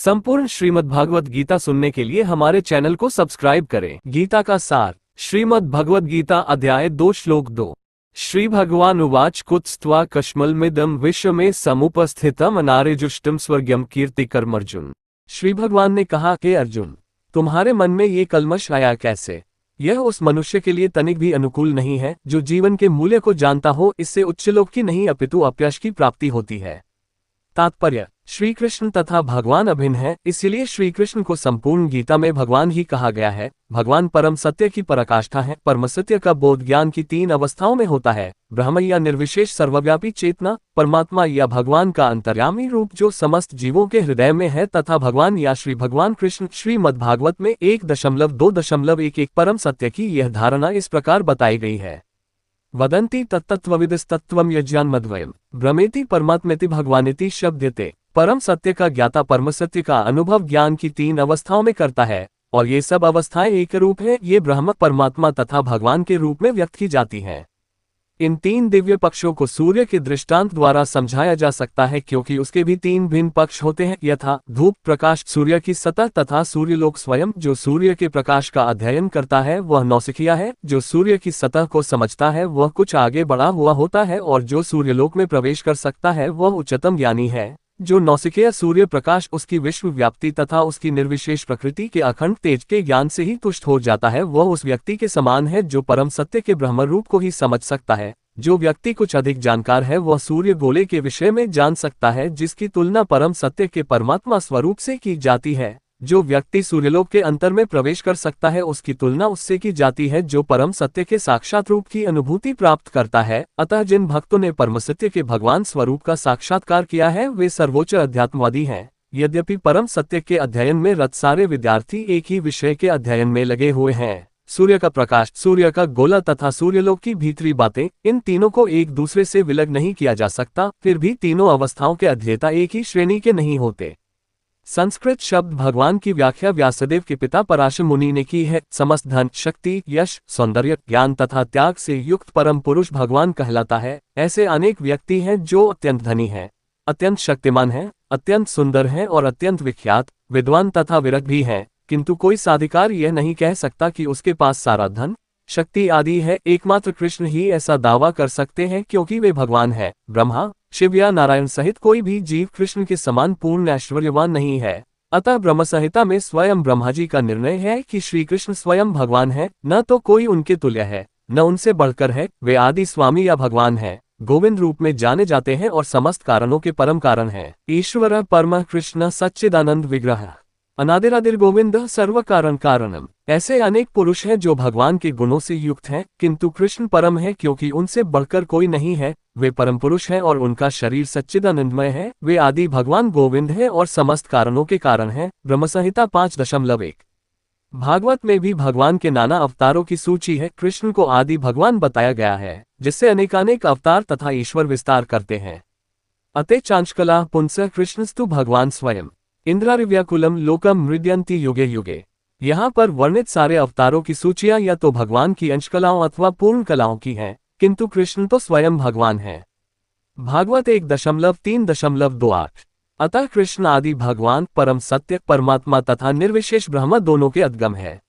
संपूर्ण श्रीमद् भागवत गीता सुनने के लिए हमारे चैनल को सब्सक्राइब करें। गीता का सार। श्रीमद् भगवद गीता अध्याय 2 श्लोक 2। श्री भगवान उवाच कुत्स्त्वा कश्मलमिदं विश्वमे समुपस्थितम अनार्यजुष्टम स्वर्गम कीर्तिकर्म। अर्जुन, श्री भगवान ने कहा कि अर्जुन, तुम्हारे मन में ये कलमश आया कैसे? यह उस मनुष्य के लिए तनिक भी अनुकूल नहीं है जो जीवन के मूल्य को जानता हो। इससे उच्चलोक की नहीं अपितु अपयश की प्राप्ति होती है। तात्पर्य: श्री कृष्ण तथा भगवान अभिन्न है, इसलिए श्री कृष्ण को संपूर्ण गीता में भगवान ही कहा गया है। भगवान परम सत्य की पराकाष्ठा है। परम सत्य का बोध ज्ञान की 3 अवस्थाओं में होता है: ब्रह्म या निर्विशेष सर्वव्यापी चेतना, परमात्मा या भगवान का अंतर्यामी रूप जो समस्त जीवों के हृदय में है, तथा भगवान या श्री भगवान कृष्ण। श्रीमद् भागवत में 1.2.11 परम सत्य की यह धारणा इस प्रकार बताई गई है: वदन्ति तत्तत्त्वविदस्तत्त्वं यज्ञान्मद्वयम् भ्रमेति परमात्मेति भगवानेति शब्दयते। परम सत्य का ज्ञाता परम सत्य का अनुभव ज्ञान की 3 अवस्थाओं में करता है, और ये सब अवस्थाएं एक रूप है। ये ब्रह्म, परमात्मा तथा भगवान के रूप में व्यक्त की जाती हैं। इन 3 दिव्य पक्षों को सूर्य के दृष्टांत द्वारा समझाया जा सकता है, क्योंकि उसके भी 3 भिन्न पक्ष होते हैं, यथा धूप प्रकाश, सूर्य की सतह, तथा सूर्यलोक स्वयं। जो सूर्य के प्रकाश का अध्ययन करता है वह नौसिखिया है। जो सूर्य की सतह को समझता है वह कुछ आगे बढ़ा हुआ होता है, और जो सूर्यलोक में प्रवेश कर सकता है वह उच्चतम ज्ञानी है। जो नौसिखिया सूर्य प्रकाश, उसकी विश्व व्याप्ति तथा उसकी निर्विशेष प्रकृति के अखंड तेज के ज्ञान से ही तुष्ट हो जाता है, वह उस व्यक्ति के समान है जो परम सत्य के ब्रह्म रूप को ही समझ सकता है। जो व्यक्ति कुछ अधिक जानकार है वह सूर्य गोले के विषय में जान सकता है, जिसकी तुलना परम सत्य के परमात्मा स्वरूप से की जाती है। जो व्यक्ति सूर्यलोक के अंतर में प्रवेश कर सकता है उसकी तुलना उससे की जाती है जो परम सत्य के साक्षात रूप की अनुभूति प्राप्त करता है। अतः जिन भक्तों ने परम सत्य के भगवान स्वरूप का साक्षात्कार किया है वे सर्वोच्च अध्यात्मवादी हैं। यद्यपि परम सत्य के अध्ययन में रत सारे विद्यार्थी एक ही विषय के अध्ययन में लगे हुए हैं: सूर्य का प्रकाश, सूर्य का गोला तथा सूर्यलोक की भीतरी बातें। इन तीनों को एक दूसरे से विलग नहीं किया जा सकता। फिर भी तीनों अवस्थाओं के अध्येता एक ही श्रेणी के नहीं होते। संस्कृत शब्द भगवान की व्याख्या व्यासदेव के पिता पराशर मुनि ने की है: समस्त धन, शक्ति, यश, सौंदर्य, ज्ञान तथा त्याग से युक्त परम पुरुष भगवान कहलाता है। ऐसे अनेक व्यक्ति हैं जो अत्यंत धनी हैं, अत्यंत शक्तिमान हैं, अत्यंत सुंदर हैं और अत्यंत विख्यात, विद्वान तथा विरक्त भी हैं, किंतु कोई साधिकार यह नहीं कह सकता कि उसके पास सारा धन, शक्ति आदि है। एकमात्र कृष्ण ही ऐसा दावा कर सकते हैं, क्योंकि वे भगवान हैं। ब्रह्मा, शिव या नारायण सहित कोई भी जीव कृष्ण के समान पूर्ण ऐश्वर्यवान नहीं है। अतः ब्रह्म संहिता में स्वयं ब्रह्मा जी का निर्णय है कि श्री कृष्ण स्वयं भगवान है, न तो कोई उनके तुल्य है न उनसे बढ़कर है। वे आदि स्वामी या भगवान हैं, गोविंद रूप में जाने जाते हैं और समस्त कारणों के परम कारण हैं। ईश्वर परम कृष्ण सच्चिदानंद विग्रह अनादिरादिर गोविंद सर्व कारण कारणम। ऐसे अनेक पुरुष हैं जो भगवान के गुणों से युक्त हैं, किंतु कृष्ण परम है क्योंकि उनसे बढ़कर कोई नहीं है। वे परम पुरुष हैं और उनका शरीर सच्चिदानंदमय है। वे आदि भगवान गोविंद है और समस्त कारणों के कारण हैं। ब्रह्म संहिता 5.1। भागवत में भी भगवान के नाना अवतारों की सूची है। कृष्ण को आदि भगवान बताया गया है, जिससे अनेकानेक अवतार तथा ईश्वर विस्तार करते हैं। अते चांचकला पुंस कृष्णस्तु भगवान स्वयं इंद्रारिव्याकुलम लोकम मृद्यंती युगे युगे। यहाँ पर वर्णित सारे अवतारों की सूचियां या तो भगवान की अंशकलाओं अथवा पूर्ण कलाओं की हैं, किंतु कृष्ण तो स्वयं भगवान है। भागवत 1.3.28। अतः कृष्ण आदि भगवान, परम सत्य, परमात्मा तथा निर्विशेष ब्रह्म दोनों के अद्गम है।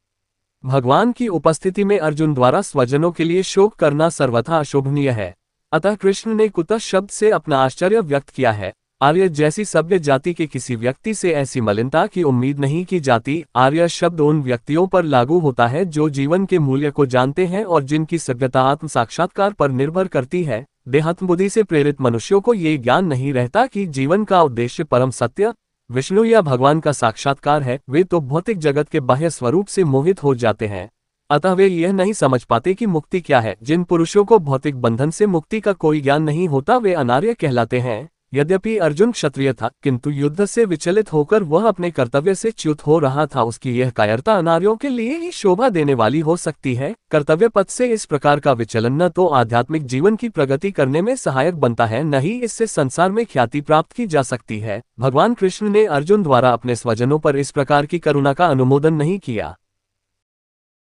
भगवान की उपस्थिति में अर्जुन द्वारा स्वजनों के लिए शोक करना सर्वथा अशोभनीय है। अतः कृष्ण ने कुतः शब्द से अपना आश्चर्य व्यक्त किया है। आर्य जैसी सभ्य जाति के किसी व्यक्ति से ऐसी मलिनता की उम्मीद नहीं की जाती। आर्य शब्द उन व्यक्तियों पर लागू होता है जो जीवन के मूल्य को जानते हैं और जिनकी सभ्यता आत्म साक्षात्कार पर निर्भर करती है। देहात्म बुद्धि से प्रेरित मनुष्यों को ये ज्ञान नहीं रहता कि जीवन का उद्देश्य परम सत्य, विष्णु या भगवान का साक्षात्कार है। वे तो भौतिक जगत के बाह्य स्वरूप से मोहित हो जाते हैं। अतः वे यह नहीं समझ पाते कि मुक्ति क्या है। जिन पुरुषों को भौतिक बंधन से मुक्ति का कोई ज्ञान नहीं होता वे अनार्य कहलाते हैं। यद्यपि अर्जुन क्षत्रिय था, किंतु युद्ध से विचलित होकर वह अपने कर्तव्य से च्युत हो रहा था। उसकी यह कायरता अनार्यों के लिए ही शोभा देने वाली हो सकती है। कर्तव्य पथ से इस प्रकार का विचलन न तो आध्यात्मिक जीवन की प्रगति करने में सहायक बनता है, न ही इससे संसार में ख्याति प्राप्त की जा सकती है। भगवान कृष्ण ने अर्जुन द्वारा अपने स्वजनों पर इस प्रकार की करुणा का अनुमोदन नहीं किया।